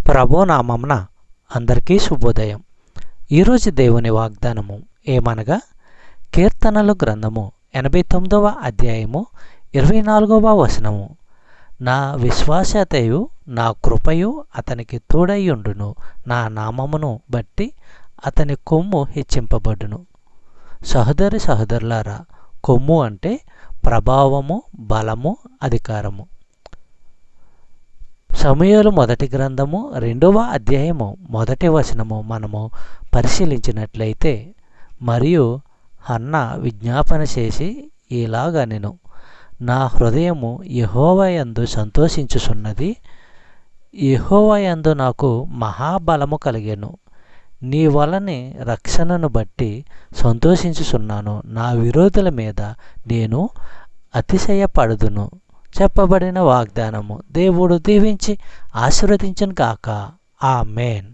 ప్రభు నామమున అందరికీ శుభోదయం. ఈరోజు దేవుని వాగ్దానము ఏమనగా, కీర్తనలు గ్రంథము 89వ అధ్యాయము 24వ వచనము. నా విశ్వాసతయు నా కృపయు అతనికి తోడైయుండును, నా నామమును బట్టి అతని కొమ్ము హెచ్చింపబడును. సహోదరి సహోదరులారా, కొమ్ము అంటే ప్రభావము, బలము, అధికారము. సమూయేలు మొదటి గ్రంథము 2వ అధ్యాయము 1వ వచనము మనము పరిశీలించినట్లయితే, మరియు హన్న విజ్ఞాపన చేసి ఇలాగనెను, నా హృదయము యెహోవా యందు సంతోషించుచున్నది, యెహోవా యందు నాకు మహాబలము కలిగెను. నీ వలనే రక్షణను బట్టి సంతోషించుచున్నాను, నా విరోధుల మీద నేను అతిశయపడుదును. చెప్పబడిన వాగ్దానము దేవుడు దీవించి ఆశీర్వదించును గాక. ఆమేన్.